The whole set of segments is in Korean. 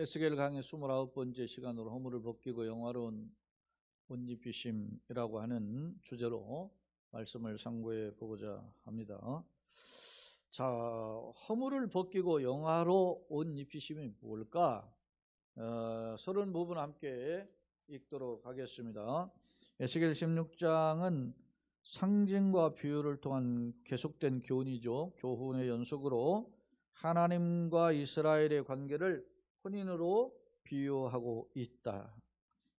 에스겔 강의 29번째 시간으로 허물을 벗기고 영화로운 옷 입히심이라고 하는 주제로 말씀을 상고해 보고자 합니다. 자, 허물을 벗기고 영화로 옷 입히심이 뭘까? 30부분 함께 읽도록 하겠습니다. 에스겔 16장은 상징과 비유를 통한 계속된 교훈이죠. 교훈의 연속으로 하나님과 이스라엘의 관계를 혼인으로 비유하고 있다.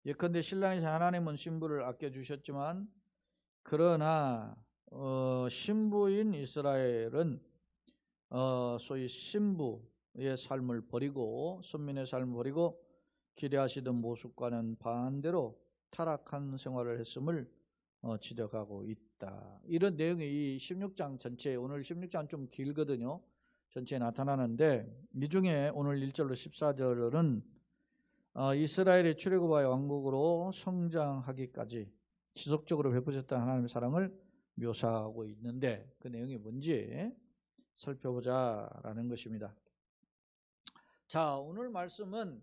예컨대 신랑이신 하나님은 신부를 아껴주셨지만 그러나 신부인 이스라엘은 소위 신부의 삶을 버리고 선민의 삶을 버리고 기대하시던 모습과는 반대로 타락한 생활을 했음을 지적하고 있다. 이런 내용이 이 16장 전체에, 오늘 16장 좀 길거든요. 전체에 나타나는데 이 중에 오늘 1절로 14절은 이스라엘의 출애굽하여 왕국으로 성장하기까지 지속적으로 베푸셨던 하나님의 사랑을 묘사하고 있는데 그 내용이 뭔지 살펴보자라는 것입니다. 자, 오늘 말씀은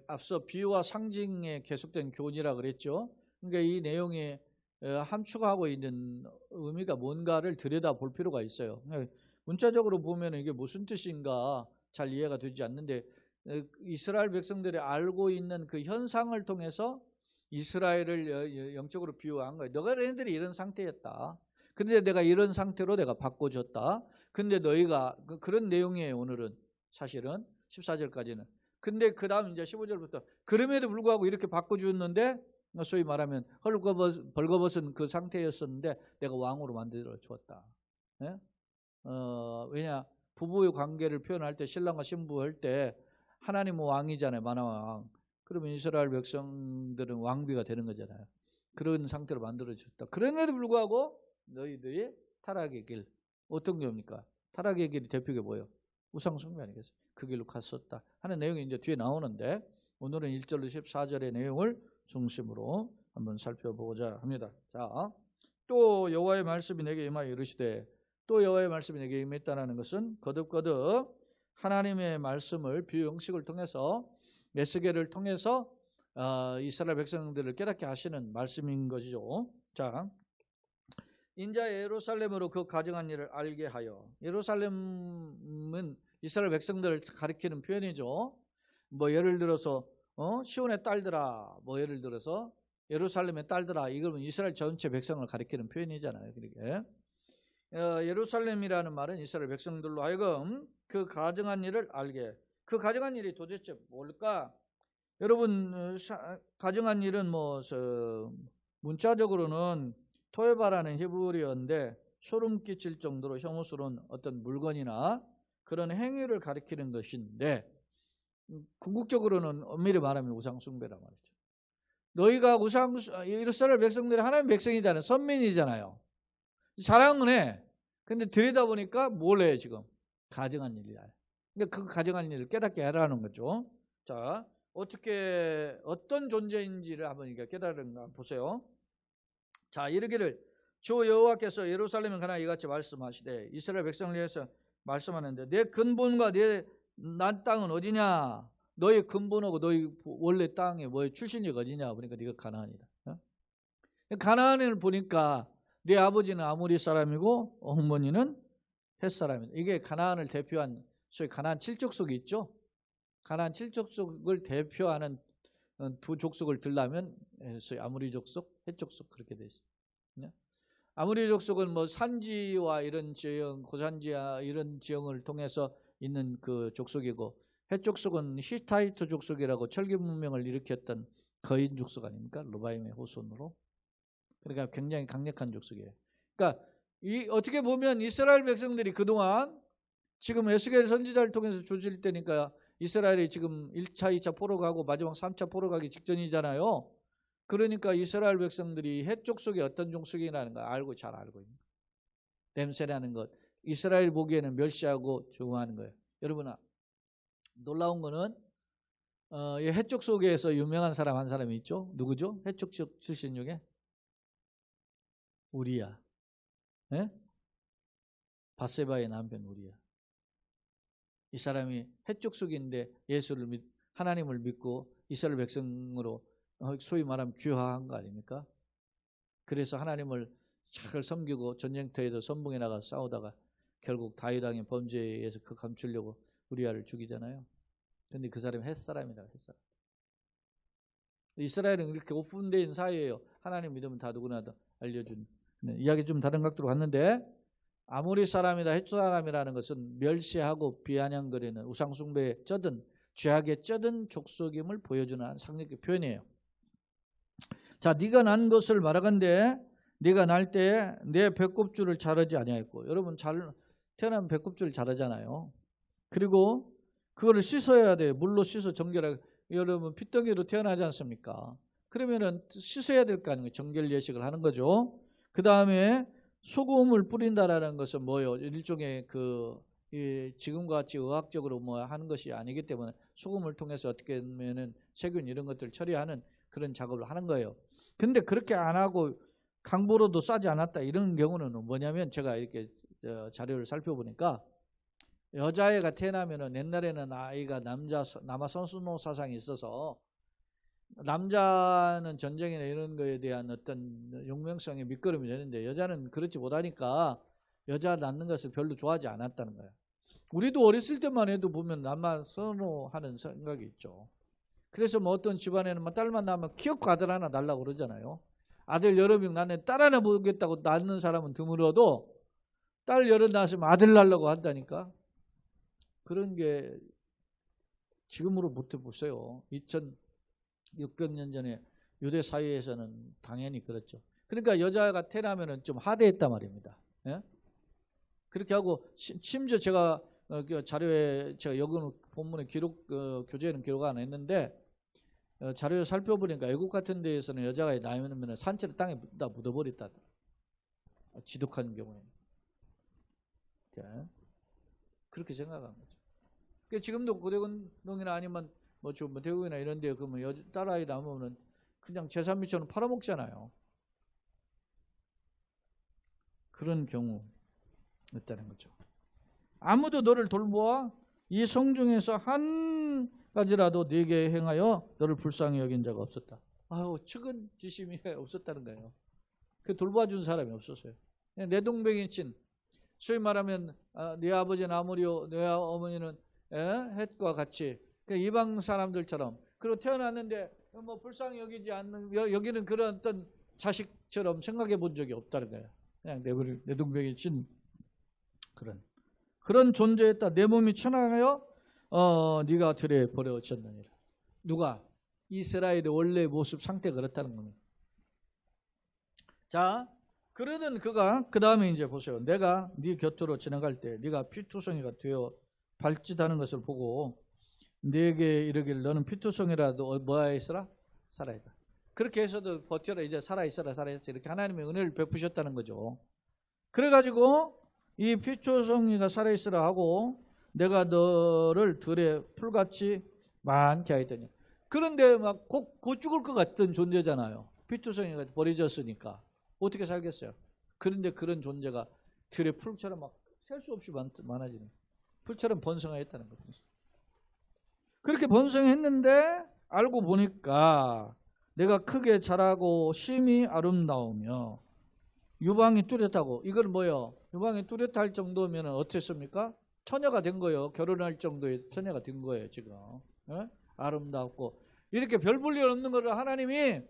앞서 비유와 상징에 계속된 교훈이라 그랬죠. 그러니까 이 내용에 함축하고 있는 의미가 뭔가를 들여다볼 필요가 있어요. 문자적으로 보면 이게 무슨 뜻인가 잘 이해가 되지 않는데 이스라엘 백성들이 알고 있는 그 현상을 통해서 이스라엘을 영적으로 비유한 거예요. 너가 얘네들이 이런 상태였다. 근데 내가 이런 상태로 내가 바꿔줬다. 근데 너희가 그런 내용이에요. 오늘은 사실은 14절까지는. 근데 그 다음 이제 15절부터 그럼에도 불구하고 이렇게 바꿔주었는데 소위 말하면 벌거벗은 그 상태였었는데 내가 왕으로 만들어 주었다. 네? 왜냐 부부의 관계를 표현할 때 신랑과 신부 할 때 하나님은 왕이잖아요. 만왕. 그러면 이스라엘 백성들은 왕비가 되는 거잖아요. 그런 상태로 만들어 주었다. 그럼에도 불구하고 너희들이 타락의 길, 어떤 겁니까? 타락의 길이 대표가 뭐예요? 우상 숭배 아니겠어요? 그 길로 갔었다 하는 내용이 이제 뒤에 나오는데 오늘은 1절로 14절의 내용을 중심으로 한번 살펴보고자 합니다. 자, 또 여호와의 말씀이 내게 임하여 이르시되, 또 여호와의 말씀이 내게 임했다는 것은 거듭거듭 하나님의 말씀을 비유 형식을 통해서 에스겔을 통해서 이스라엘 백성들을 깨닫게 하시는 말씀인 것이죠. 자, 인자 예루살렘으로 그 가증한 일을 알게 하여. 예루살렘은 이스라엘 백성들을 가리키는 표현이죠. 뭐 예를 들어서 시온의 딸들아, 뭐 예를 들어서 예루살렘의 딸들아, 이거는 이스라엘 전체 백성을 가리키는 표현이잖아요. 그러니까 예루살렘이라는 말은 이스라엘 백성들로 하여금 그 가증한 일을 알게. 그 가증한 일이 도대체 뭘까? 여러분, 가증한 일은 문자적으로는 토에바라는 히브리어인데 소름 끼칠 정도로 혐오스러운 어떤 물건이나 그런 행위를 가리키는 것인데 궁극적으로는 엄밀히 말하면 우상숭배란 말이죠. 너희가 이스라엘 백성들이 하나님의 백성이잖아요. 선민이잖아요. 자랑은 해. 근데 들여다보니까 뭘 해 지금? 가증한 일이야. 그러니까 그 가증한 일을 깨닫게 하라는 거죠. 자, 어떤 존재인지를 한번 깨달은가 보세요. 자, 이르기를 주 여호와께서 예루살렘에 관하여 이같이 말씀하시되, 이스라엘 백성을 위해서 말씀하는데 내 근본과 내 난 땅은 어디냐? 너의 근본하고 너희 원래 땅에 뭐의 출신지가 어디냐? 보니까 네가 가나안이다. 가나안을 보니까 네 아버지는 아모리 사람이고 어머니는 헷 사람이다. 이게 가나안을 대표한 소위 가나안 7족속이 있죠. 가나안 7족속을 대표하는 두 족속을 들라면 소위 아모리 족속, 헷 족속 그렇게 돼 있어요. 아모리 족속은 뭐 산지와 이런 지형, 고산지와 이런 지형을 통해서 있는 그 족속이고, 헷 족속은 히타이트 족속이라고 철기 문명을 일으켰던 거인 족속 아닙니까? 르바임의 후손으로. 그러니까 굉장히 강력한 족속이에요. 그러니까 어떻게 보면 이스라엘 백성들이 그동안 지금 에스겔 선지자를 통해서 조질 때니까 이스라엘이 지금 1차, 2차 포로 가고 마지막 3차 포로 가기 직전이잖아요. 그러니까 이스라엘 백성들이 헷 족속이 어떤 족속이라는 걸 잘 알고 있는 거예요. 냄새나는 것, 이스라엘 보기에는 멸시하고 조롱하는 거예요. 여러분, 놀라운 거는 헷 족속에서 유명한 사람 한 사람이 있죠. 누구죠? 헷 족속 출신 중에 우리야. 네? 바세바의 남편 우리야. 이 사람이 해족속인데 하나님을 믿고 이스라엘 백성으로 소위 말하면 귀화한 거 아닙니까? 그래서 하나님을 잘 섬기고 전쟁터에도 선봉에 나가 싸우다가 결국 다윗 왕의 범죄에 의해서 그 감추려고 우리아를 죽이잖아요. 근데 그 사람이 햇사람이다. 햇사람. 이스라엘은 이렇게 오픈된 사회예요. 하나님 믿으면 다 누구나 다 알려준. 이야기 좀 다른 각도로 갔는데, 아모리 사람이다 햇사람이라는 것은 멸시하고 비아냥거리는 우상숭배에 쩌든 죄악에 쩌든 족속임을 보여주는 상징적 표현이에요. 자, 네가 난 것을 말하건대 네가 날 때 내 배꼽줄을 자르지 아니하였고. 여러분 태어나면 배꼽줄 자르잖아요. 그리고 그거를 씻어야 돼요. 물로 씻어 정결하게. 여러분 핏덩이로 태어나지 않습니까? 그러면은 씻어야 될 거 아니에요. 정결 예식을 하는 거죠. 그 다음에 소금을 뿌린다라는 것은 뭐예요? 일종의 지금과 같이 의학적으로 뭐 하는 것이 아니기 때문에 소금을 통해서 어떻게 하면은 세균 이런 것들 처리하는 그런 작업을 하는 거예요. 근데 그렇게 안 하고 강보로도 싸지 않았다 이런 경우는 뭐냐면, 제가 이렇게 자료를 살펴보니까 여자애가 태어나면은 옛날에는 아이가 남아 선수노 사상이 있어서 남자는 전쟁이나 이런 거에 대한 어떤 용맹성의 밑거름이 되는데 여자는 그렇지 못하니까 여자 낳는 것을 별로 좋아하지 않았다는 거예요. 우리도 어렸을 때만 해도 보면 남아 선호하는 생각이 있죠. 그래서 뭐 어떤 집안에는 딸만 낳으면 키워코 아들 하나 낳으려고 그러잖아요. 아들 여러 명 낳는 딸 하나 보겠다고 낳는 사람은 드물어도 딸 여러 낳았으면 아들 낳으려고 한다니까. 그런 게 지금으로 못 해보세요. 2600년 전에 유대 사회에서는 당연히 그렇죠. 그러니까 여자가 태어나면은 좀 하대했단 말입니다. 예? 그렇게 하고 심지어 제가 자료에 제가 여기 본문에 교재에는 기록 안 했는데 자료에 살펴보니까 애국 같은 데에서는 여자가 나이면 산채를 땅에 다 묻어버렸다. 지독한 경우에. 그렇게 생각한 거죠. 그러니까 지금도 고대운동이나 아니면 뭐 대구이나 이런 데 그러면 딸아이 낳으면 그냥 제3미처럼 팔아먹잖아요. 그런 경우였다는 거죠. 아무도 너를 돌보아 이 성중에서 한 가지라도 네게 행하여 너를 불쌍히 여긴 자가 없었다. 아우, 측은지심이 없었다는 거예요. 그 돌봐준 사람이 없었어요. 내 동백인 친, 소위 말하면 네 아버지는 아모리요, 네 어머니는 헷과 같이 이방 사람들처럼 그리고 태어났는데 뭐 불쌍히 여기지 않는 여기는 그런 어떤 자식처럼 생각해 본 적이 없다는 거예요. 그냥 내 동백인 친 그런 존재였다. 내 몸이 천하여 네가 들에 버려졌느니라. 누가? 이스라엘의 원래 모습 상태가 그렇다는 겁니다. 자, 그러던 그가 그 다음에 이제 보세요. 내가 네 곁으로 지나갈 때 네가 피투성이가 되어 발짓하는 것을 보고 네게 이르기를 너는 피투성이라도 뭐야 있어라? 살아있다. 그렇게 해서도 버텨라. 이제 살아있어라. 이렇게 하나님의 은혜를 베푸셨다는 거죠. 그래가지고 이 피투성이가 살아있으라 하고 내가 너를 들에 풀같이 많게 하였더니. 그런데 막 곧 죽을 것 같던 존재잖아요. 피투성이가 버려졌으니까 어떻게 살겠어요? 그런데 그런 존재가 들에 풀처럼 막 셀 수 없이 많아지는, 풀처럼 번성하였다는 거죠. 그렇게 번성했는데 알고 보니까 내가 크게 자라고 심히 아름다우며 유방이 뚜렷하고. 이걸 뭐요? 유방이 뚜렷할 정도면 어땠습니까? 처녀가 된 거예요. 결혼할 정도의 처녀가 된 거예요 지금. 아름답고 이렇게 별 볼 일 없는 거를 하나님이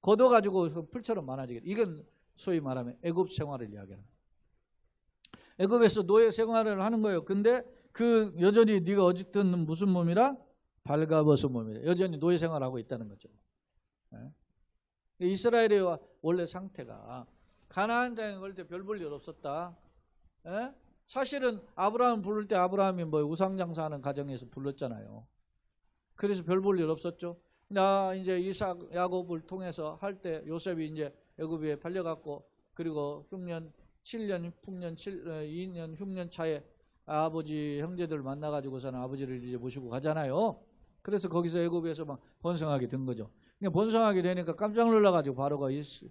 걷어가지고 풀처럼 많아지게. 이건 소위 말하면 애굽 생활을 이야기하는 거예요. 애굽에서 노예 생활을 하는 거예요. 근데 그 여전히 네가 어쨌든 무슨 몸이라? 발가벗은 몸이라. 여전히 노예 생활하고 있다는 거죠. 이스라엘의 원래 상태가 가나안 땅에 갈 때 별 볼 일 없었다. 사실은 아브라함 부를 때 아브라함이 뭐 우상장사하는 가정에서 불렀잖아요. 그래서 별 볼 일 없었죠. 이제 이삭 야곱을 통해서 할 때 요셉이 이제 애굽에 팔려갔고, 그리고 2년 흉년 차에 아버지 형제들 만나가지고서는 아버지를 이제 모시고 가잖아요. 그래서 거기서 애굽에서 막 번성하게 된 거죠. 그러니까 번성하게 되니까 깜짝 놀라가지고 바로가 이제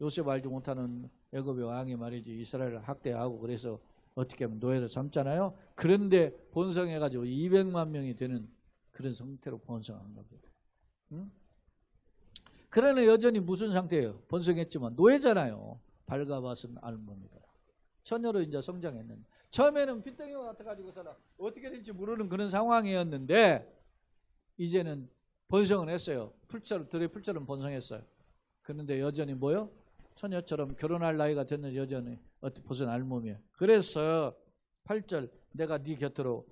요셉 알지 못하는 애굽의 왕이 말이지 이스라엘을 학대하고 그래서 어떻게 하면 노예로 삼잖아요. 그런데 번성해가지고 200만 명이 되는 그런 상태로 번성한 겁니다. 응? 그러나 여전히 무슨 상태예요? 번성했지만 노예잖아요. 발가벗은 알몸이다. 처녀로 이제 성장했는데 처음에는 핏덩이와 같아가지고서는 어떻게 될지 모르는 그런 상황이었는데 이제는 번성을 했어요. 풀처럼 들의 풀처럼 번성했어요. 그런데 여전히 뭐요? 처녀처럼 결혼할 나이가 됐는 여전히 벗은 알몸이에요. 그래서 8절 내가 네 곁으로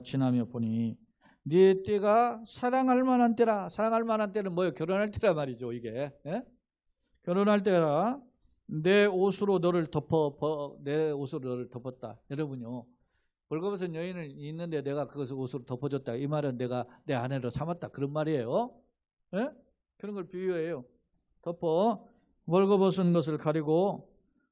지나며 보니 네 때가 사랑할 만한 때라. 사랑할 만한 때는 뭐예요? 결혼할 때라 말이죠. 이게 결혼할 때라. 내 옷으로 너를 내 옷으로 너를 덮었다. 여러분요, 벌거벗은 여인을 있는데 내가 그것을 옷으로 덮어줬다. 이 말은 내가 내 아내로 삼았다. 그런 말이에요. 예? 그런 걸 비유해요. 덮어 벌거벗은 것을 가리고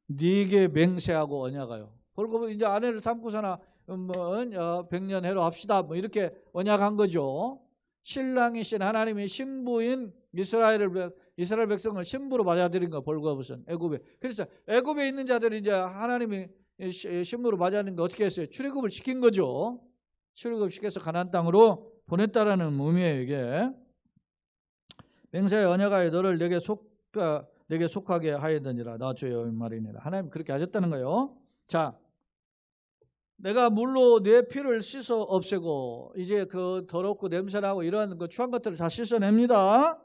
네게 맹세하고 언약하여. 벌거벗은 이제 아내를 삼고서나 100년 해로 합시다. 뭐 이렇게 언약한 거죠. 신랑이신 하나님의 신부인 이스라엘 백성을 신부로 맞아들인 거 벌거벗은 애굽에. 그래서 애굽에 있는 자들이 이제 하나님이 신부로 맞아들인 거 어떻게 했어요? 출애굽을 시킨 거죠. 출애굽 시켜서 가나안 땅으로 보냈다라는 의미예요. 이게 맹세의 언약하여 너를 내게 속하게 하였느니라. 나 주여 말이니라. 하나님 그렇게 하셨다는 거예요. 자, 내가 물로 내 피를 씻어 없애고 이제 그 더럽고 냄새나고 이런 그 추한 것들을 다 씻어냅니다.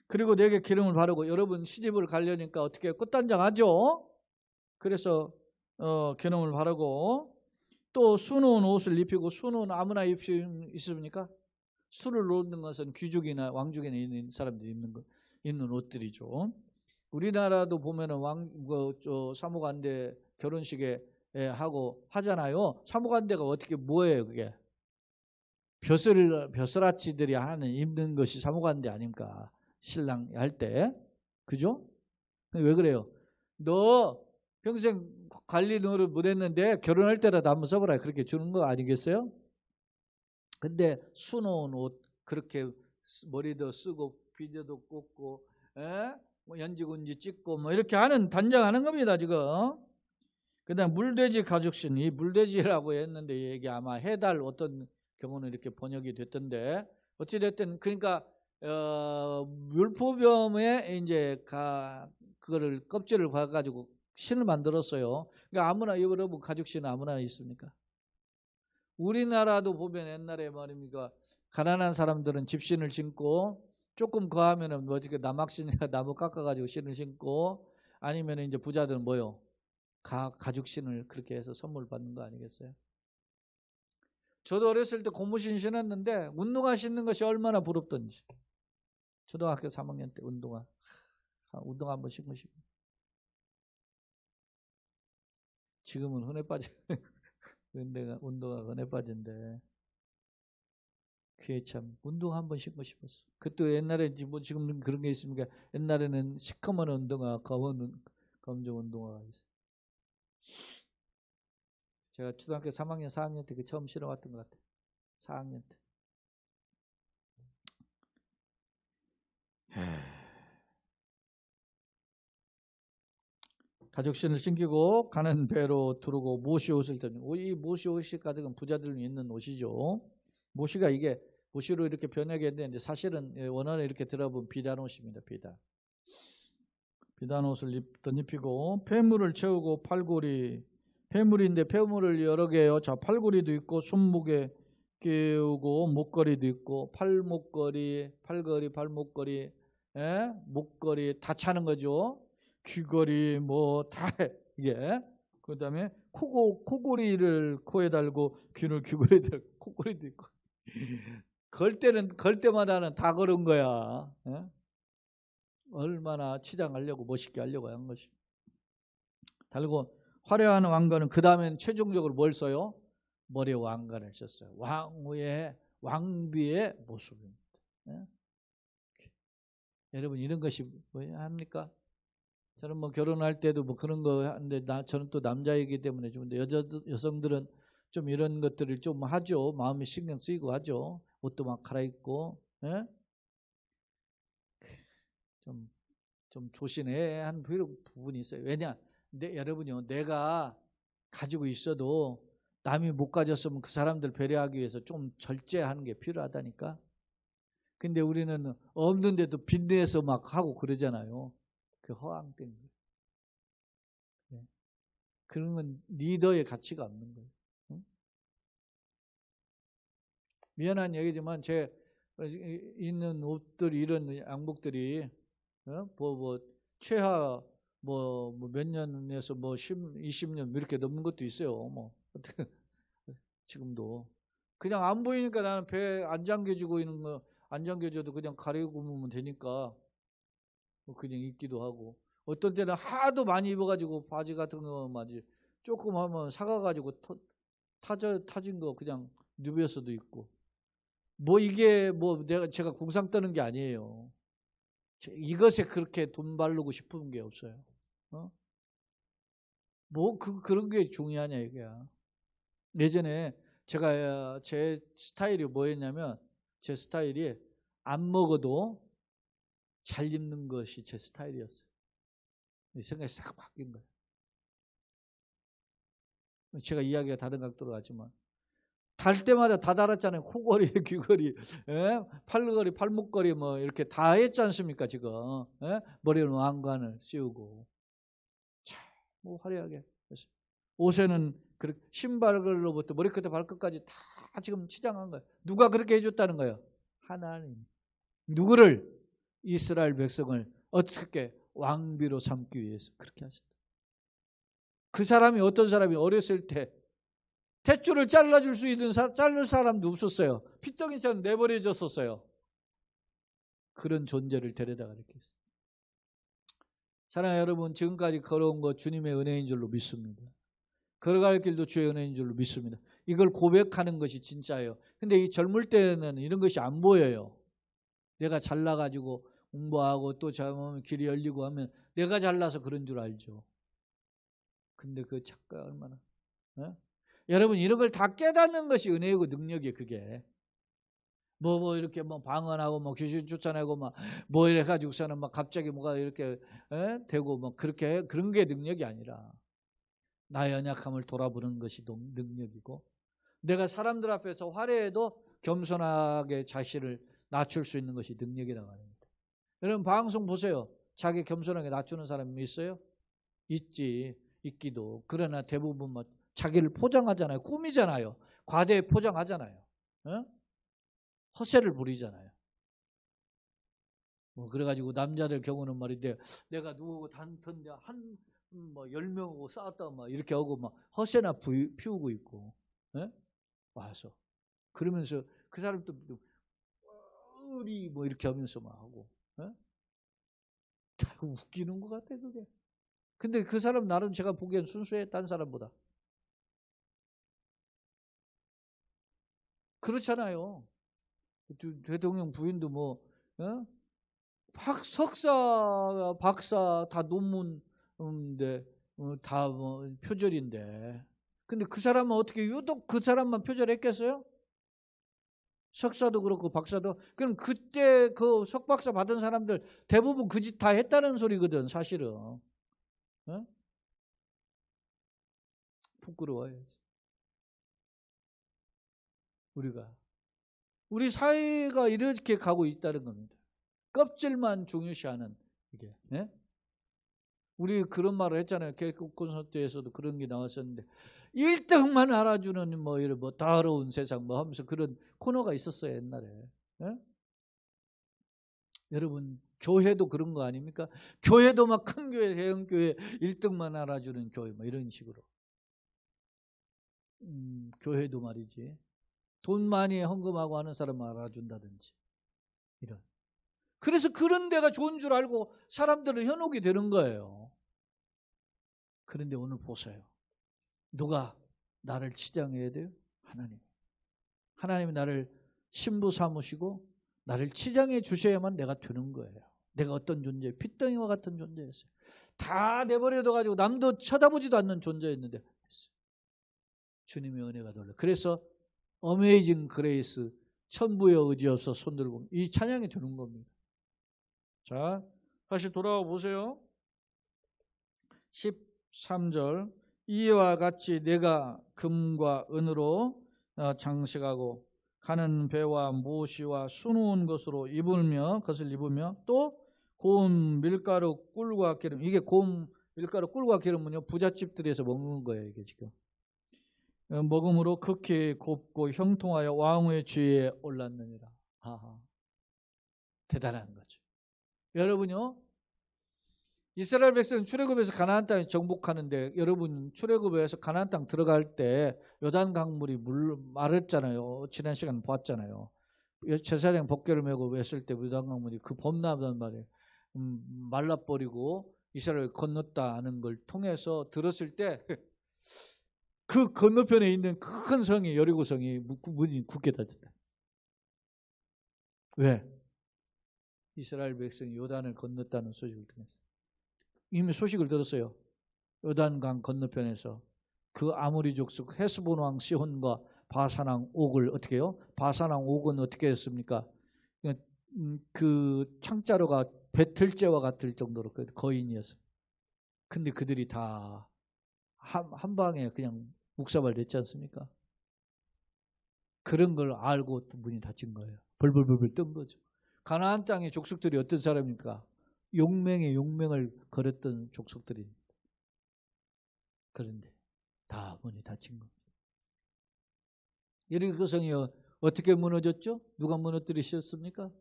그리고 내게 기름을 바르고. 여러분 시집을 가려니까 어떻게 꽃단장하죠? 그래서 기름을 바르고 또 수놓은 옷을 입히고. 수는 아무나 있습니까? 수를 놓는 것은 귀족이나 왕족이나 있는 사람들이 입는 옷들이죠. 우리나라도 보면은 사무관대 결혼식에 하고 하잖아요. 사무관대가 어떻게 뭐예요? 그게 벼슬아치들이 입는 것이 사무관대 아닙니까? 신랑 할 때. 그죠? 왜 그래요? 너 평생 관리 노릇 못했는데 결혼할 때라도 한번 써보라. 그렇게 주는 거 아니겠어요? 근데 수놓은 옷 그렇게 머리도 쓰고 비녀도 꽂고 뭐 연지군지 찍고 뭐 이렇게 단장하는 겁니다 지금. 그다음 물돼지 가죽신. 이 물돼지라고 했는데 이게 아마 해달 어떤 경우는 이렇게 번역이 됐던데 어찌 됐든 그러니까 율포병에 이제 그거를 껍질을 봐가지고 신을 만들었어요. 그러니까 아무나 여러분 가죽신은 아무나 있습니까? 우리나라도 보면 옛날에 말입니까? 가난한 사람들은 집신을 신고 조금 거하면은 어떻게 남학신이나 나무 깎아가지고 신을 신고 아니면 이제 부자들은 뭐요? 가죽신을 그렇게 해서 선물 받는 거 아니겠어요? 저도 어렸을 때 고무신 신었는데 운동화 신는 것이 얼마나 부럽던지. 초등학교 3학년 때 운동화 한번 신고 싶어요. 지금은 흔해 빠져. 운동화 흔해 빠진데 그게 참 운동화 한번 신고 싶었어. 그때 옛날에 뭐 지금 그런 게 있습니까? 옛날에는 시커먼 운동화, 검정 운동화가 있어요. 제가 초등학교 3학년, 4학년 때 처음 신어봤던 것 같아요. 4학년 때. 가죽신을 신기고 가는 배로 두르고 모시옷을 입더니. 이 모시옷이 가득은 부자들 입는 옷이죠. 모시로 이렇게 번역이 했는데 사실은 원어를 이렇게 들어보면 비단옷입니다. 비단옷을 입히고 폐물을 채우고 폐물인데 폐물을 여러 개요. 자, 팔고리도 있고 손목에 끼우고 목걸이도 있고 팔목걸이, 발목걸이, 목걸이 다 차는 거죠. 귀걸이 뭐 다 이게. 그다음에 코고리를 코에 달고 귀를 귀걸이에 달고 코고리도 있고. 걸 때마다는 다 걸은 거야. 얼마나 치장하려고 멋있게 하려고 한 것이. 달고 화려한 왕관은 그 다음엔 최종적으로 뭘 써요? 머리에 왕관을 썼어요. 왕비의 모습입니다. 여러분 이런 것이 뭐야 합니까? 저는 뭐 결혼할 때도 뭐 그런 거 하는데 저는 또 남자이기 때문에 좀 여성들은 좀 이런 것들을 좀 하죠. 마음이 신경 쓰이고 하죠. 옷도 막 갈아입고 좀 조신해야 하는 부분이 있어요. 왜냐? 여러분요, 내가 가지고 있어도 남이 못 가졌으면 그 사람들 배려하기 위해서 좀 절제하는 게 필요하다니까. 근데 우리는 없는데도 빚내서 막 하고 그러잖아요. 그 허황된 거예요. 네. 그런 건 리더의 가치가 없는 거예요. 응? 미안한 얘기지만 제 있는 옷들이 이런 양복들이 최하 몇 년에서 20년 이렇게 넘는 것도 있어요. 지금도 그냥 안 보이니까 나는 배 안 잠겨지고 있는 거 안 잠겨져도 그냥 가리고 보면 되니까 그냥 입기도 하고, 어떤 때는 하도 많이 입어가지고 바지 같은 거 맞지 조금 하면 사가가지고 타진 거 그냥 누벼서도 있고, 이게 제가 궁상 떠는 게 아니에요. 이것에 그렇게 돈 바르고 싶은 게 없어요. 그런 게 중요하냐 이거야. 예전에 제 스타일이 뭐였냐면, 제 스타일이 안 먹어도 잘 입는 것이 제 스타일이었어요. 이 생각이 싹 바뀐 거예요. 제가 이야기가 다른 각도로 가지만 달 때마다 다 달았잖아요. 코걸이, 귀걸이, 팔걸이, 팔목걸이 이렇게 다 했지 않습니까 지금. 머리는 왕관을 씌우고 참 화려하게 했어요. 옷에는 신발로부터 머리끝에 발끝까지 다 지금 치장한 거예요. 누가 그렇게 해줬다는 거예요? 하나님. 누구를? 이스라엘 백성을 어떻게 왕비로 삼기 위해서 그렇게 하셨다. 그 사람이 어떤 사람이 어렸을 때 탯줄을 잘라줄 수 있는 자를 사람도 없었어요. 피덩이처럼 내버려졌었어요. 그런 존재를 데려다가 이렇게 했어요. 사랑하는 여러분, 지금까지 걸어온 것 주님의 은혜인 줄로 믿습니다. 걸어갈 길도 주의 은혜인 줄로 믿습니다. 이걸 고백하는 것이 진짜예요. 근데 이 젊을 때는 이런 것이 안 보여요. 내가 잘나가지고 공부하고 또 잘하면 길이 열리고 하면 내가 잘나서 그런 줄 알죠. 근데 그 착각 얼마나. 여러분, 이런 걸 다 깨닫는 것이 은혜이고 능력이에요. 그게 이렇게 방언하고 귀신 쫓아내고 이래 가지고서는 갑자기 뭐가 이렇게 되고 그렇게 그런 게 능력이 아니라 나의 연약함을 돌아보는 것이 능력이고, 내가 사람들 앞에서 화려해도 겸손하게 자신을 낮출 수 있는 것이 능력이라고 합니다. 여러분, 방송 보세요. 자기 겸손하게 낮추는 사람이 있어요? 있기도. 그러나 대부분 자기를 포장하잖아요. 꾸미잖아요. 과대에 포장하잖아요. 허세를 부리잖아요. 그래가지고 남자들 경우는 말인데, 내가 누구고 단턴데 10명하고 싸웠다 이렇게 하고 허세나 피우고 있고, 와서 그러면서 그 사람도 우리 이렇게 하면서 하고, 웃기는 것 같아 그게. 근데 그 사람 나름 제가 보기엔 순수해, 딴 사람보다. 그렇잖아요. 대통령 부인도 석사, 박사 다 논문인데 다 표절인데. 근데 그 사람은 어떻게 유독 그 사람만 표절했겠어요? 석사도 그렇고 박사도. 그럼 그때 그 석박사 받은 사람들 대부분 그 짓 다 했다는 소리거든 사실은. 부끄러워야지. 우리 사회가 이렇게 가고 있다는 겁니다. 껍질만 중요시하는 이게. 우리 그런 말을 했잖아요. 개국 콘서트에서도 그런 게 나왔었는데 1등만 알아주는 이런 더러운 세상 하면서 그런 코너가 있었어요 옛날에. 여러분, 교회도 그런 거 아닙니까? 교회도 큰 교회, 대형 교회 1등만 알아주는 교회 이런 식으로. 교회도 말이지. 돈 많이 헌금하고 하는 사람만 알아준다든지 이런. 그래서 그런 데가 좋은 줄 알고 사람들은 현혹이 되는 거예요. 그런데 오늘 보세요. 누가 나를 치장해야 돼요? 하나님. 하나님이 나를 신부 삼으시고 나를 치장해 주셔야만 내가 되는 거예요. 내가 어떤 존재, 핏덩이와 같은 존재였어요. 다 내버려둬가지고 남도 쳐다보지도 않는 존재였는데 주님의 은혜가 놀라. 그래서 어메이징 그레이스, 천부의 의지 없어 손들고 이 찬양이 되는 겁니다. 자, 다시 돌아와 보세요. 13절 이와 같이 내가 금과 은으로 장식하고 가는 배와 모시와 수놓은 것으로 그것을 입으며 또 고운 밀가루 꿀과 기름, 이게 고운 밀가루 꿀과 기름은요 부잣집들에서 먹는 거예요. 이게 지금 먹음으로 극히 곱고 형통하여 왕의 지위에 올랐느니라. 아하, 대단한 거죠. 여러분요, 이스라엘 백성은 출애굽에서 가나안 땅에 정복하는데, 여러분 출애굽에서 가나안 땅 들어갈 때 요단 강물이 마르잖아요. 지난 시간 봤잖아요. 제사장 법궤를 메고 했을 때 요단 강물이 그 범람단 말이에요. 말라버리고 이스라엘 건넜다는 걸 통해서 들었을 때 그 건너편에 있는 큰 성이, 여리고성이 문이 굳게 닫혔다. 왜? 이스라엘 백성이 요단을 건넜다는 소식을 통해서. 이미 소식을 들었어요. 요단강 건너편에서 그 아모리 족속 헤스본 왕 시혼과 바산 왕 옥을 어떻게 해요? 바산 왕 옥은 어떻게 했습니까? 그 창자로가 배틀죄와 같을 정도로 거인이었어요. 근데 그들이 다 한 방에 그냥 묵사발 됐지 않습니까? 그런 걸 알고 문이 닫힌 거예요. 벌벌벌벌 뜬 거죠. 가나안 땅의 족속들이 어떤 사람입니까? 용맹에 용맹을 걸었던 족속들입니다. 그런데 다 문이 닫힌 겁니다. 여리고성이 어떻게 무너졌죠? 누가 무너뜨리셨습니까?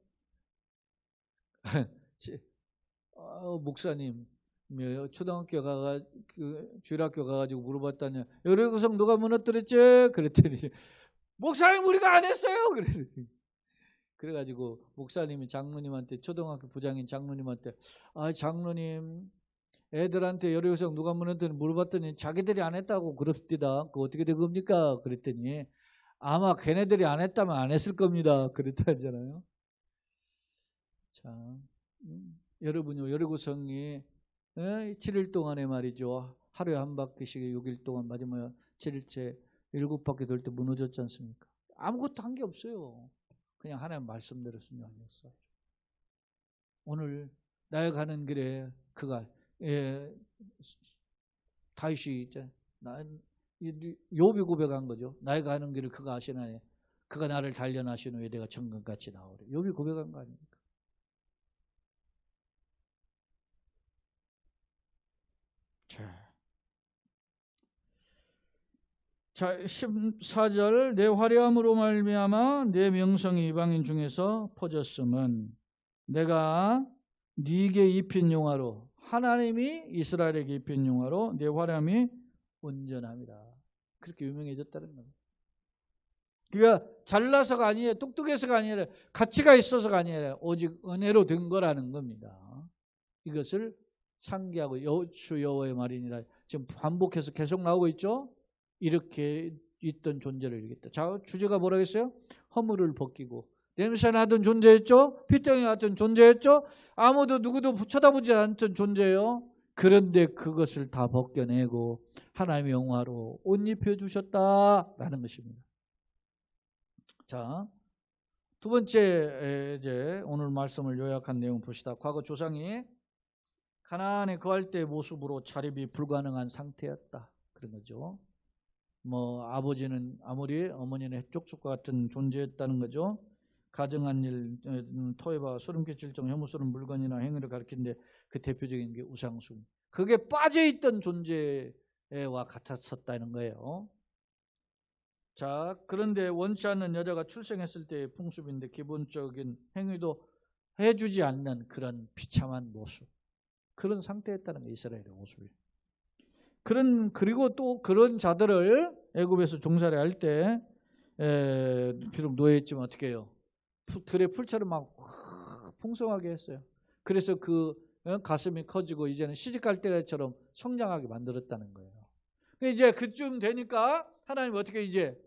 목사님 초등학교 주일학교 가가지고 물어봤더니 여리고성 누가 무너뜨렸지? 그랬더니 목사님 우리가 안 했어요. 그래가지고 목사님이 장로님한테, 초등학교 부장인 장로님한테, 장로님 애들한테 여리고성 누가 무너뜨렸는지 물어봤더니 자기들이 안 했다고 그럽디다. 그거 어떻게 된 겁니까? 그랬더니 아마 걔네들이 안 했다면 안 했을 겁니다. 그랬다잖아요. 자, 여러분요, 여리고성이 7일 동안에 말이죠, 하루에 한 바퀴씩 6일 동안 마지막 7일째 7바퀴 돌 때 무너졌지 않습니까? 아무것도 한 게 없어요. 그냥 하나님 말씀대로 순종하셨어요. 오늘 나의 가는 길에 그가 다윗이 이제 욥이 고백한 거죠. 나의 가는 길을 그가 아시나니 그가 나를 단련하신 후에 내가 정금같이 나오리. 욥이 고백한 거 아닙니까? 자, 14절 내 화려함으로 말미암아 내 명성이 이방인 중에서 퍼졌음은 내가 네게 입힌 용화로, 하나님이 이스라엘에게 입힌 용화로 내 화려함이 온전함이라. 그렇게 유명해졌다는 겁니다. 그러니까 잘나서가 아니에요. 똑똑해서가 아니라 가치가 있어서가 아니라 오직 은혜로 된 거라는 겁니다. 이것을 상기하고 주 여호와의 말이니라 지금 반복해서 계속 나오고 있죠. 이렇게 있던 존재를 이기겠다. 자, 주제가 뭐라고 했어요? 허물을 벗기고 냄새나던 존재였죠. 피덩이 같은 존재였죠. 아무도 누구도 쳐다보지 않던 존재예요. 그런데 그것을 다 벗겨내고 하나님의 영화로 옷 입혀주셨다라는 것입니다. 자, 두 번째 이제 오늘 말씀을 요약한 내용 봅시다. 과거 조상이 가나안에 거할 때의 모습으로 자립이 불가능한 상태였다. 그런 거죠. 아버지는 아모리, 어머니는 헷족속과 같은 존재였다는 거죠. 가정한 일, 토해봐, 소름 끼칠 정도 혐오스러운 물건이나 행위를 가리키는데 그 대표적인 게 우상숭. 그게 빠져있던 존재와 같았었다는 거예요. 자, 그런데 원치 않는 여자가 출생했을 때의 풍습인데 기본적인 행위도 해주지 않는 그런 비참한 모습. 그런 상태였다는 거예요. 이스라엘의 모습이. 그리고 또 그런 자들을 애굽에서 종살이 할 때 비록 노예했지만 어떻게 해요? 들의 풀처럼 막 풍성하게 했어요. 그래서 그 가슴이 커지고 이제는 시집갈 때처럼 성장하게 만들었다는 거예요. 이제 그쯤 되니까 하나님 어떻게 이제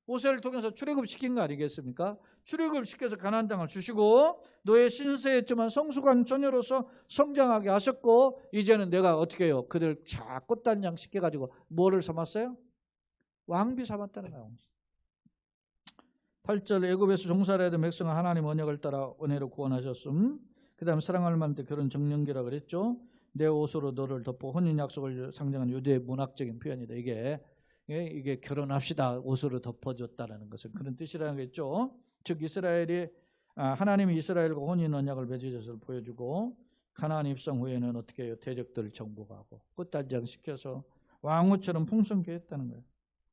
모세를 통해서 출애굽시킨 거 아니겠습니까? 출애굽시켜서 가나안 땅을 주시고 노예 신세했지만 성숙한 처녀로서 성장하게 하셨고 이제는 내가 어떻게 해요? 그들 자 꽃단장 시켜가지고 뭐를 삼았어요? 왕비 삼았다는 거예요. 8절 애굽에서 종살이하던 백성은 하나님 언약을 따라 은혜로 구원하셨음. 그 다음 사랑할 만한 결혼 정령기라 그랬죠. 내 옷으로 너를 덮고 혼인 약속을 상징하는 유대의 문학적인 표현이다. 이게 결혼합시다 옷으로 덮어줬다라는 것은 그런 뜻이라는 거겠죠. 즉 이스라엘이 하나님이 이스라엘과 혼인 언약을 맺으신 것을 보여주고 가나안 입성 후에는 어떻게 해요? 대적들을 정복하고 끝단장시켜서 왕후처럼 풍성케 했다는 거예요.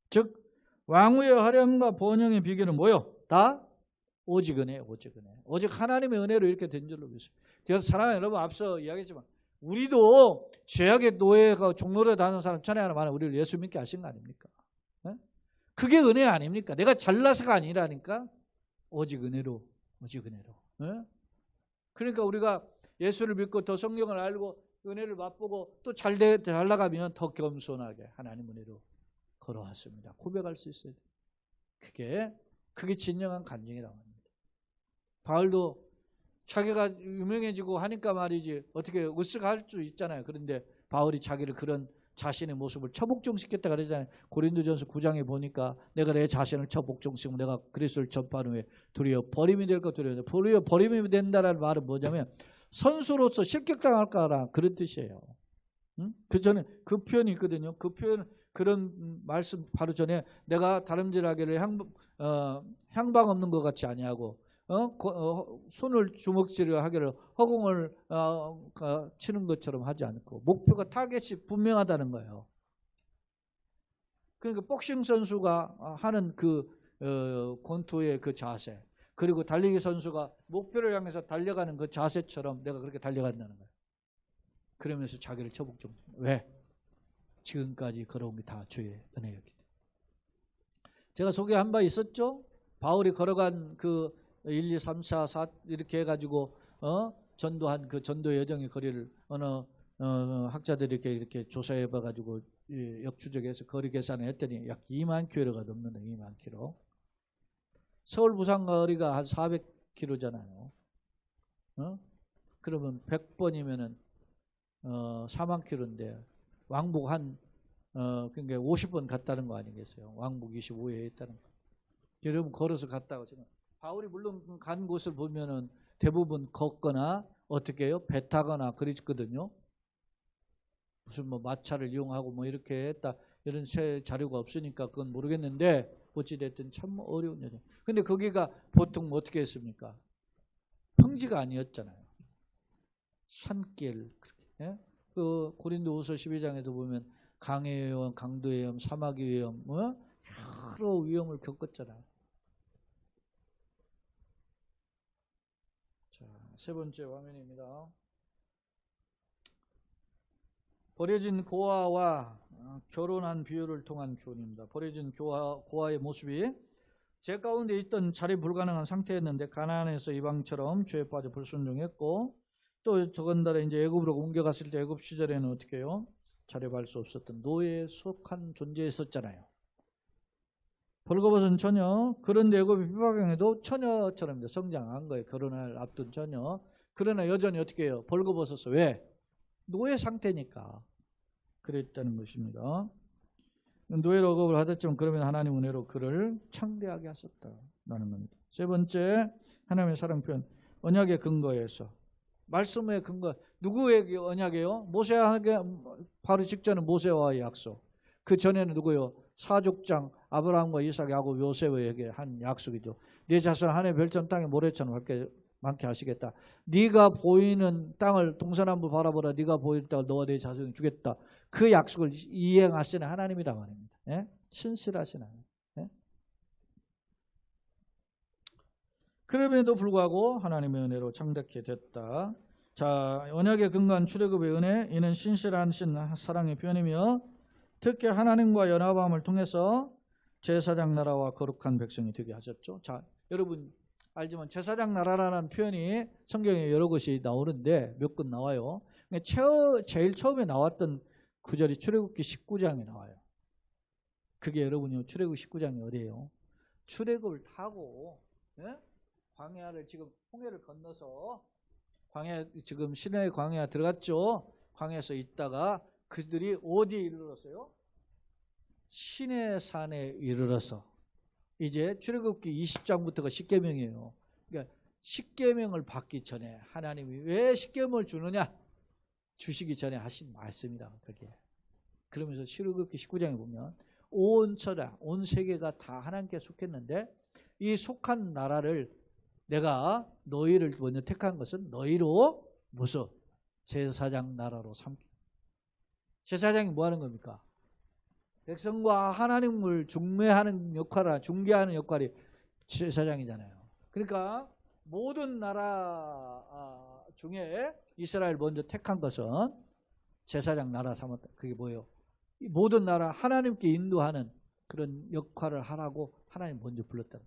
즉 왕후의 화려함과 번영의 비결은 뭐요? 다 오직 은혜예요. 오직 은혜. 오직 하나님의 은혜로 이렇게 된 줄로 믿습니다. 그래서 사랑하는 여러분, 앞서 이야기했지만 우리도 죄악의 노예가 종로에 다니는 사람 천에 하나 많아 우리를 예수 믿게 하신 거 아닙니까? 네? 그게 은혜 아닙니까? 내가 잘나서가 아니라니까. 오직 은혜로. 오직 은혜로. 네? 그러니까 우리가 예수를 믿고 더 성경을 알고 은혜를 맛보고 또 잘 나가면 더 겸손하게 하나님 은혜로 걸어왔습니다. 고백할 수 있어야 돼요. 그게 진정한 간증이라고 합니다. 바울도 자기가 유명해지고 하니까 말이지 어떻게 으쓱할 수 있잖아요. 그런데 바울이 자기를 그런 자신의 모습을 처복종시켰다 그러잖아요. 고린도전서 9장에 보니까 내가 내 자신을 처복종시키고 내가 그리스도를 전파한 후에 도리어 버림이 될 것 두려워요. 도리어 버림이 된다라는 말은 뭐냐면 선수로서 실격당할까라 그런 뜻이에요. 그 전에 그 표현이 있거든요. 그 표현 그런 말씀 바로 전에 내가 다름질하기를 향방 없는 것 같이 아니하고 손을 주먹질을 하기를 허공을 치는 것처럼 하지 않고 목표가 타겟이 분명하다는 거예요. 그러니까 복싱 선수가 하는 그 권투의 그 자세 그리고 달리기 선수가 목표를 향해서 달려가는 그 자세처럼 내가 그렇게 달려간다는 거예요. 그러면서 자기를 처복종. 왜? 지금까지 걸어온 게 다 주의 은혜였기 때문에. 제가 소개한 바 있었죠? 바울이 걸어간 그 1, 2, 3, 4, 4 이렇게 해가지고 전도한 그 전도 여정의 거리를 어느 학자들이 이렇게 조사해 봐가지고 역추적해서 거리 계산을 했더니 약 2만 킬로가 넘는다. 2만 킬로. 서울 부산 거리가 한 400킬로잖아요. 그러면 100번이면은 4만 킬로인데 왕복 그러니까 50번 갔다는 거 아니겠어요? 왕복 25회 했다는 거. 여러분 걸어서 갔다고 지금 바울이 물론 간 곳을 보면은 대부분 걷거나 어떻게 해요? 배 타거나 그랬거든요. 무슨 뭐 마차를 이용하고 뭐 이렇게 했다 이런 자료가 없으니까 그건 모르겠는데 어찌됐든 참 어려운 여정. 근데 거기가 보통 어떻게 했습니까? 평지가 아니었잖아요. 산길. 예? 그 고린도후서 12장에도 보면 강의 위험, 강도의 위험, 사막의 위험, 여러 위험을 겪었잖아요. 자, 세 번째 화면입니다. 버려진 고아와 결혼한 비유를 통한 교훈입니다. 버려진 고아의 모습이 제 가운데 있던 자리 불가능한 상태였는데 가나안에서 이방처럼 죄에 빠져 불순종했고 또 더군다나 이제 애굽으로 옮겨갔을 때 애굽 시절에는 어떻게 해요? 자립할 수 없었던 노예에 속한 존재였었잖아요. 벌거벗은 처녀. 그런데 애굽의 비박경에도 처녀처럼 성장한 거예요. 결혼을 앞둔 처녀. 그러나 여전히 어떻게 해요? 벌거벗었어. 왜? 노예 상태니까 그랬다는 것입니다. 노예로 억압을 하셨지만 그러면 하나님 은혜로 그를 창대하게 하셨다라는 겁니다. 세 번째 하나님의 사랑 표현. 언약의 근거에서. 말씀의 근거. 누구에게 언약이에요? 모세에게 바로 직전은 모세와의 약속. 그 전에는 누구요? 사족장 아브라함과 이삭, 야곱, 요셉에게 한 약속이죠. 네 자손 하늘의 별처럼 땅에 모래처럼 많게 하시겠다. 네가 보이는 땅을 동서남북 바라보라. 네가 보이는 땅을 너와 네 자손이 주겠다. 그 약속을 이행하시는 하나님이란 말입니다. 예? 신실하신 하나님. 예? 그럼에도 불구하고 하나님의 은혜로 창대케 됐다. 자, 언약에 근거한 출애굽의 은혜, 이는 신실하신 사랑의 표현이며 특히 하나님과 연합함을 통해서 제사장 나라와 거룩한 백성이 되게 하셨죠. 자, 여러분 알지만 제사장 나라라는 표현이 성경에 여러 곳이 나오는데 몇 군 나와요. 제일 처음에 나왔던 구절이 출애굽기 19장에 나와요. 그게 여러분요, 출애굽 19장이 어디예요? 출애굽을 타고 광야를 지금 홍해를 건너서 지금 시내 광야 들어갔죠. 광야에서 있다가 그들이 어디에 이르렀어요? 시내산에 이르러서 이제 출애굽기 20장부터가 십계명이에요. 그러니까 십계명을 받기 전에 하나님이 왜 십계명을 주느냐? 주시기 전에 하신 말씀이다. 그게. 그러면서 출애굽기 19장에 보면 온 천하, 온 세계가 다 하나님께 속했는데 이 속한 나라를 내가 너희를 먼저 택한 것은 너희로 무슨 제사장 나라로 삼기. 제사장이 뭐 하는 겁니까? 백성과 하나님을 중매하는 역할을, 중개하는 역할이 제사장이잖아요. 그러니까 모든 나라 중에 이스라엘 먼저 택한 것은 제사장 나라 삼았다. 그게 뭐예요? 모든 나라 하나님께 인도하는 그런 역할을 하라고 하나님 먼저 불렀다.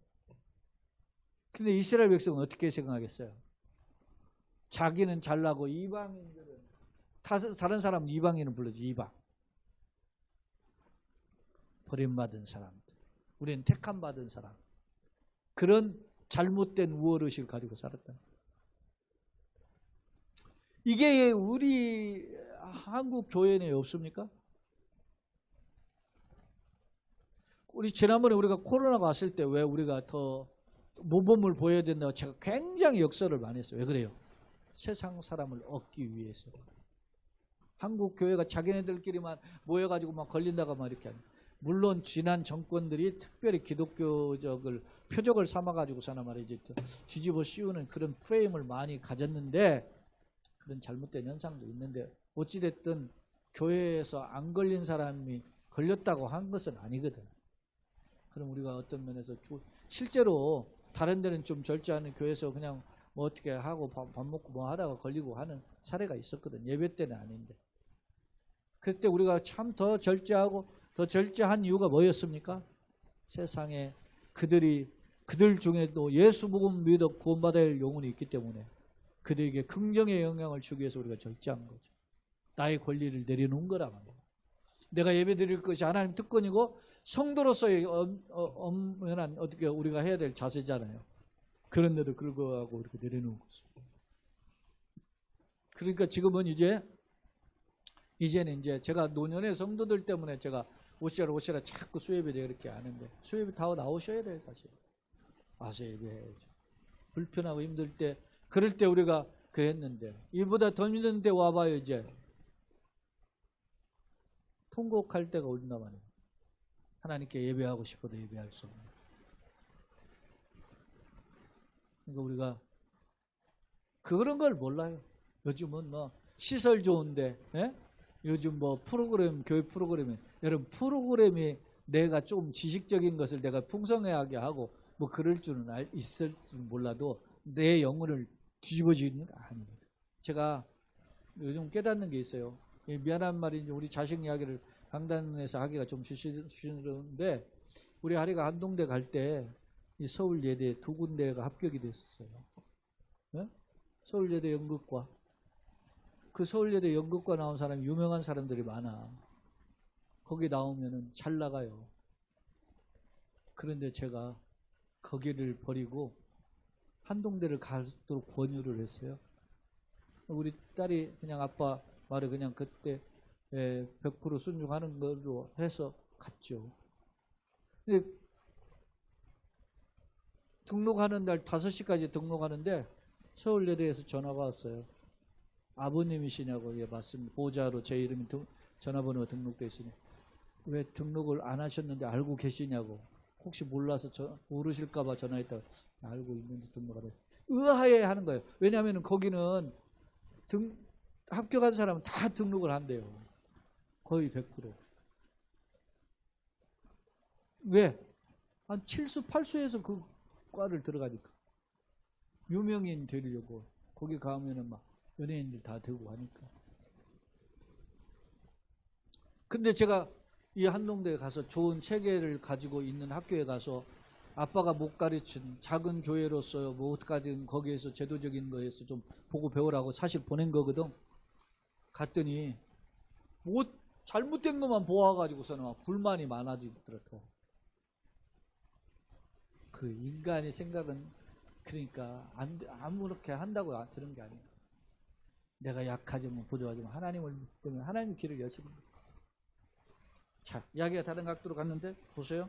근데 이스라엘 백성은 어떻게 생각하겠어요? 자기는 잘나고 이방인들은, 다른 사람은 이방인을 불러지. 이방, 버림받은 사람들, 우리는 택함받은 사람, 그런 잘못된 우월의식을 가지고 살았다. 이게 우리 한국 교회 내에 없습니까? 우리 지난번에 우리가 코로나가 왔을 때 왜 우리가 더 모범을 보여야 된다고 제가 굉장히 역설을 많이 했어요. 왜 그래요? 세상 사람을 얻기 위해서. 한국 교회가 자기네들끼리만 모여가지고 막 걸린다가 막 이렇게 하는. 물론 지난 정권들이 특별히 기독교적을 표적을 삼아가지고서나 말이지 뒤집어 씌우는 그런 프레임을 많이 가졌는데, 그런 잘못된 현상도 있는데, 어찌됐든 교회에서 안 걸린 사람이 걸렸다고 한 것은 아니거든. 그럼 우리가 어떤 면에서 실제로 다른 데는 좀 절제하는 교회에서 그냥 뭐 어떻게 하고 밥 먹고 뭐 하다가 걸리고 하는 사례가 있었거든. 예배 때는 아닌데. 그때 우리가 참 더 절제하고 더 절제한 이유가 뭐였습니까? 세상에 그들 중에도 예수 복음 믿어 구원받을 영혼이 있기 때문에 그들에게 긍정의 영향을 주기 위해서 우리가 절제한 거죠. 나의 권리를 내려놓은 거란 말이에요. 내가 예배드릴 것이 하나님 특권이고 성도로서의 엄연한 어떻게 우리가 해야 될 자세잖아요. 그런데도 불구하고 이렇게 내려놓은 거죠. 그러니까 지금은 이제는 이제 제가 노년의 성도들 때문에 제가 오시라 자꾸 수예배 이렇게 하는데, 수예배 다 나오셔야 돼요. 사실 와서 예배해야죠. 불편하고 힘들 때, 그럴 때 우리가 그랬는데, 이보다 더 힘든 때 와봐요. 이제 통곡할 때가 온단 말이에요. 하나님께 예배하고 싶어도 예배할 수 없는. 그러니까 우리가 그런 걸 몰라요. 요즘은 뭐 시설 좋은데, 요즘 뭐 프로그램, 교회 프로그램이, 여러분 프로그램이 내가 좀 지식적인 것을 내가 풍성하게 하고 뭐 그럴 줄은 있을 줄 몰라도 내 영혼을 뒤집어지는 거 아닙니다. 제가 요즘 깨닫는 게 있어요. 미안한 말인지 우리 자식 이야기를 강단에서 하기가 좀 주시는데, 우리 하리가 한동대 갈 때 이 서울예대 두 군데가 합격이 됐었어요. 네? 서울예대 연극과, 그 서울예대 연극과 나온 사람이 유명한 사람들이 많아. 거기 나오면은 잘 나가요. 그런데 제가 거기를 버리고 한동대를 가도록 권유를 했어요. 우리 딸이 그냥 아빠 말을 그냥 그때 100% 순종하는 걸로 해서 갔죠. 근데 등록하는 날 5시까지 등록하는데 서울예대에서 전화가 왔어요. 아버님이시냐고. 예, 맞습니다. 보호자로 제 이름이 전화번호가 등록되어 있으니 왜 등록을 안 하셨는데 알고 계시냐고. 혹시 몰라서 모르실까봐 전화했다가 알고 있는지 등록하래. 의아해 하는 거예요. 왜냐하면 거기는 합격한 사람은 다 등록을 한대요. 거의 100%. 왜? 한 7수 8수에서 그 과를 들어가니까. 유명인 되려고. 거기 가면은 막 연예인들 다 되고 하니까. 근데 제가 이 한동대에 가서 좋은 체계를 가지고 있는 학교에 가서 아빠가 못 가르친 작은 교회로서 뭐 어떡하든 거기에서 제도적인 거에서 좀 보고 배우라고 사실 보낸 거거든. 갔더니 뭐 잘못된 것만 보아가지고서는 막 불만이 많아지더라고. 그 인간의 생각은 그러니까 아무렇게 한다고 들은 게 아니야. 내가 약하지만 부족하지만 하나님을 믿으면 하나님의 길을 여시는 거야. 자, 이야기가 다른 각도로 갔는데 보세요.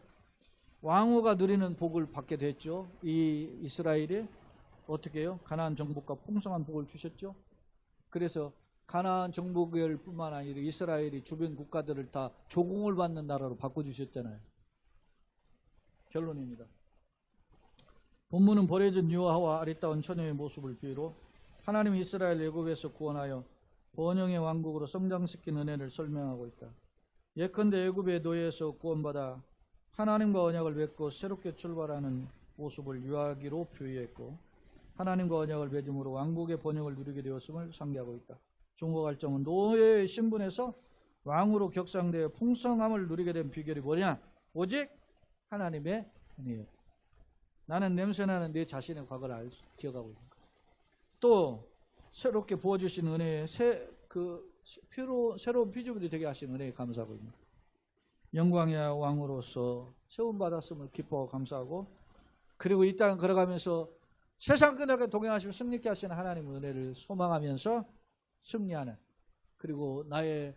왕후가 누리는 복을 받게 됐죠. 이 이스라엘이 어떻게 해요? 가나안 정복과 풍성한 복을 주셨죠. 그래서 가나안 정복을뿐만 아니라 이스라엘이 주변 국가들을 다 조공을 받는 나라로 바꿔주셨잖아요. 결론입니다. 본문은 버려진 유아와 아리따운 처녀의 모습을 비유로 하나님이 이스라엘 애굽에서 구원하여 번영의 왕국으로 성장시킨 은혜를 설명하고 있다. 예컨대 애굽의 노예에서 구원받아 하나님과 언약을 맺고 새롭게 출발하는 모습을 유아기로 표현했고, 하나님과 언약을 맺음으로 왕국의 번영을 누리게 되었음을 상기하고 있다. 중보갈정은 노예의 신분에서 왕으로 격상되어 풍성함을 누리게 된 비결이 뭐냐? 오직 하나님의 은혜였다. 나는 냄새나는 내 자신의 과거를 기억하고 있는 거야. 또 새롭게 부어주신 은혜에 새로운 피조물이 되게 하신 은혜에 감사하고 있는 거야. 영광의 왕으로서 세움받았음을 기뻐하고 감사하고, 그리고 이 땅을 걸어가면서 세상 끝나게 동행하시고 승리케 하시는 하나님의 은혜를 소망하면서 승리하는, 그리고 나의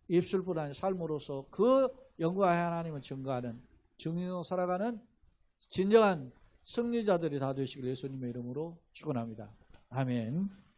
입술뿐 아니라 삶으로서 그 영광의 하나님을 증거하는, 증인으로 살아가는 진정한 승리자들이 다 되시길 예수님의 이름으로 축원합니다. 아멘.